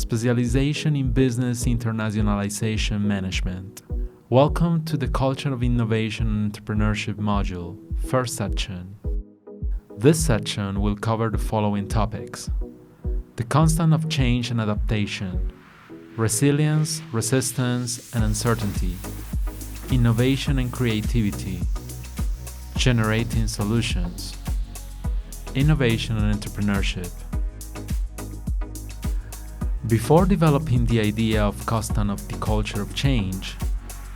Specialization in Business Internationalization Management. Welcome to the Culture of Innovation and Entrepreneurship module, first section. This section will cover the following topics: the constant of change and adaptation, resilience, resistance, and uncertainty, innovation and creativity, generating solutions, innovation and entrepreneurship. Before developing the idea of constant of the culture of change,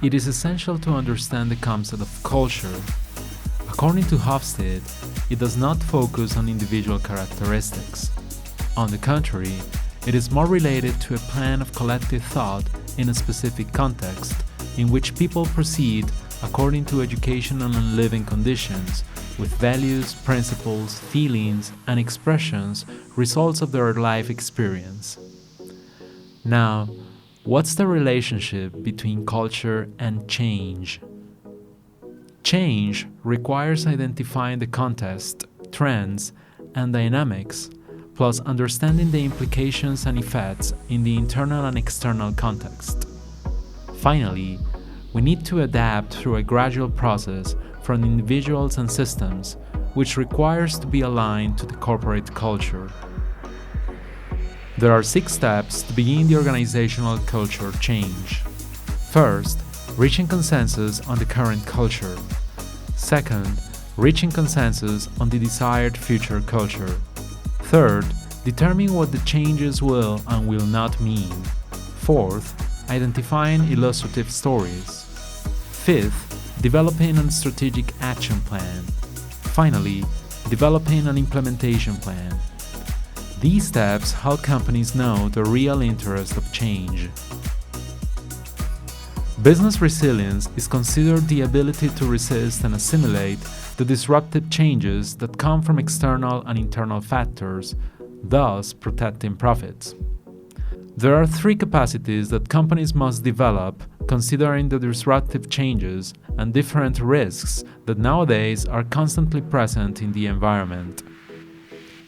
it is essential to understand the concept of culture. According to Hofstede, it does not focus on individual characteristics. On the contrary, it is more related to a plan of collective thought in a specific context in which people proceed according to educational and living conditions, with values, principles, feelings, and expressions, results of their life experience. Now, what's the relationship between culture and change? Change requires identifying the context, trends, and dynamics, plus understanding the implications and effects in the internal and external context. Finally, we need to adapt through a gradual process from individuals and systems, which requires to be aligned to the corporate culture. There are 6 steps to begin the organizational culture change. First, reaching consensus on the current culture. Second, reaching consensus on the desired future culture. Third, determining what the changes will and will not mean. Fourth, identifying illustrative stories. Fifth, developing a strategic action plan. Finally, developing an implementation plan. These steps help companies know the real interest of change. Business resilience is considered the ability to resist and assimilate the disruptive changes that come from external and internal factors, thus protecting profits. There are 3 capacities that companies must develop considering the disruptive changes and different risks that nowadays are constantly present in the environment.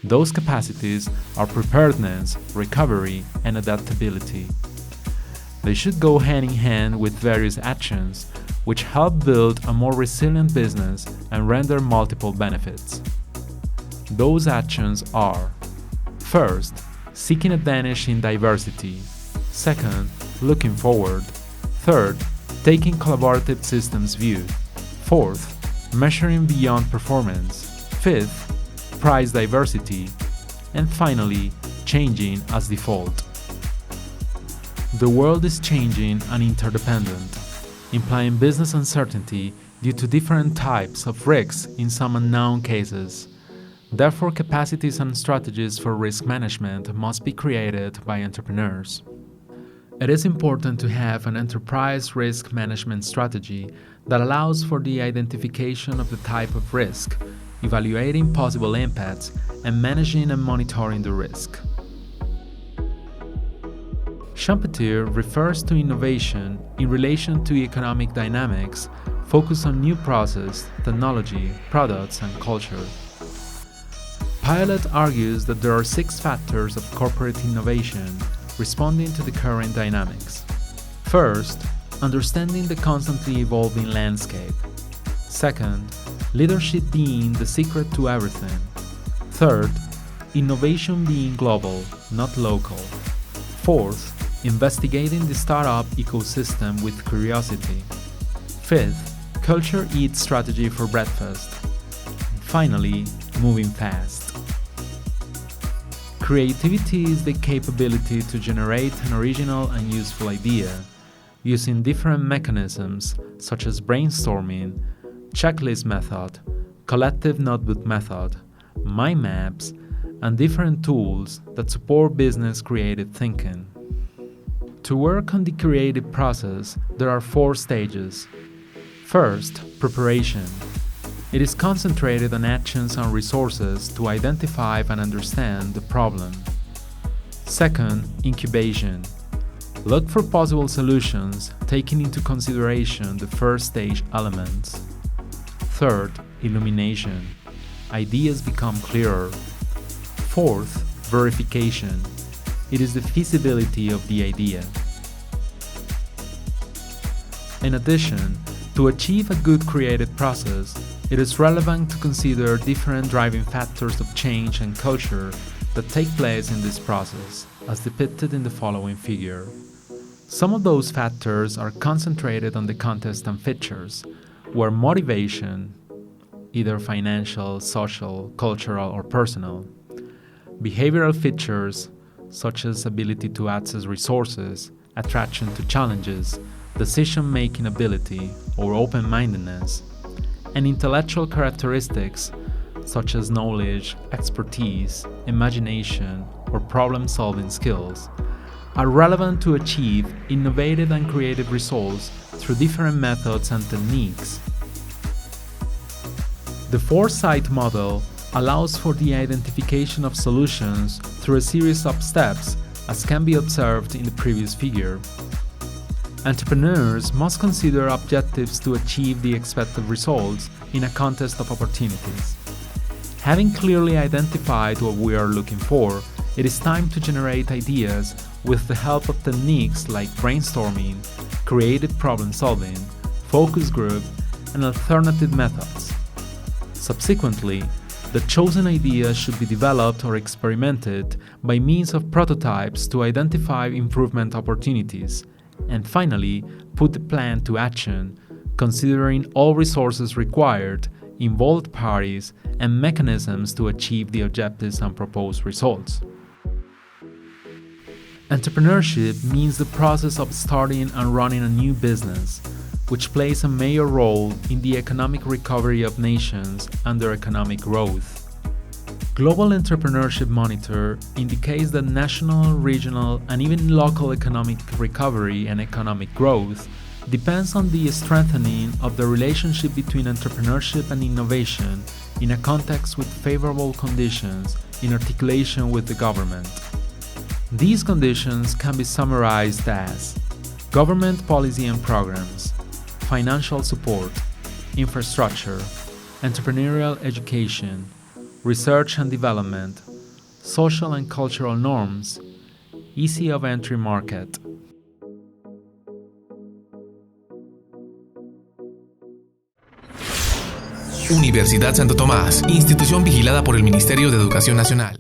Those capacities are preparedness, recovery, and adaptability. They should go hand in hand with various actions, which help build a more resilient business and render multiple benefits. Those actions are: first, seeking advantage in diversity; second, looking forward; third, taking collaborative systems view; fourth, measuring beyond performance; fifth, price diversity; and finally, changing as default. The world is changing and interdependent, implying business uncertainty due to different types of risks in some unknown cases. Therefore, capacities and strategies for risk management must be created by entrepreneurs. It is important to have an enterprise risk management strategy that allows for the identification of the type of risk, evaluating possible impacts, and managing and monitoring the risk. Schumpeter refers to innovation in relation to economic dynamics focused on new process, technology, products, and culture. Pilot argues that there are 6 factors of corporate innovation responding to the current dynamics. First, understanding the constantly evolving landscape. Second, leadership being the secret to everything. Third, innovation being global, not local. Fourth, investigating the startup ecosystem with curiosity. Fifth, culture eats strategy for breakfast. Finally, moving fast. Creativity is the capability to generate an original and useful idea using different mechanisms such as brainstorming, checklist method, collective notebook method, mind maps, and different tools that support business creative thinking. To work on the creative process, there are 4 stages. First, preparation. It is concentrated on actions and resources to identify and understand the problem. Second, incubation. Look for possible solutions, taking into consideration the first stage elements. Third, illumination. Ideas become clearer. Fourth, verification. it is the feasibility of the idea. In addition, to achieve a good creative process, it is relevant to consider different driving factors of change and culture that take place in this process, as depicted in the following figure. Some of those factors are concentrated on the context and features, where motivation, either financial, social, cultural, or personal, behavioral features, such as ability to access resources, attraction to challenges, decision-making ability, or open-mindedness, and intellectual characteristics, such as knowledge, expertise, imagination, or problem-solving skills, are relevant to achieve innovative and creative results through different methods and techniques. The foresight model allows for the identification of solutions through a series of steps, as can be observed in the previous figure. Entrepreneurs must consider objectives to achieve the expected results in a context of opportunities. Having clearly identified what we are looking for, it is time to generate ideas with the help of techniques like brainstorming, creative problem solving, focus group, and alternative methods. Subsequently, the chosen ideas should be developed or experimented by means of prototypes to identify improvement opportunities, and finally, put the plan to action, considering all resources required, involved parties, and mechanisms to achieve the objectives and proposed results. Entrepreneurship means the process of starting and running a new business, which plays a major role in the economic recovery of nations and their economic growth. Global Entrepreneurship Monitor indicates that national, regional, and even local economic recovery and economic growth depends on the strengthening of the relationship between entrepreneurship and innovation in a context with favorable conditions in articulation with the government. These conditions can be summarized as government policy and programs, financial support, infrastructure, entrepreneurial education, research and development, social and cultural norms, easy of entry market. Universidad Santo Tomás, institución vigilada por el Ministerio de Educación Nacional.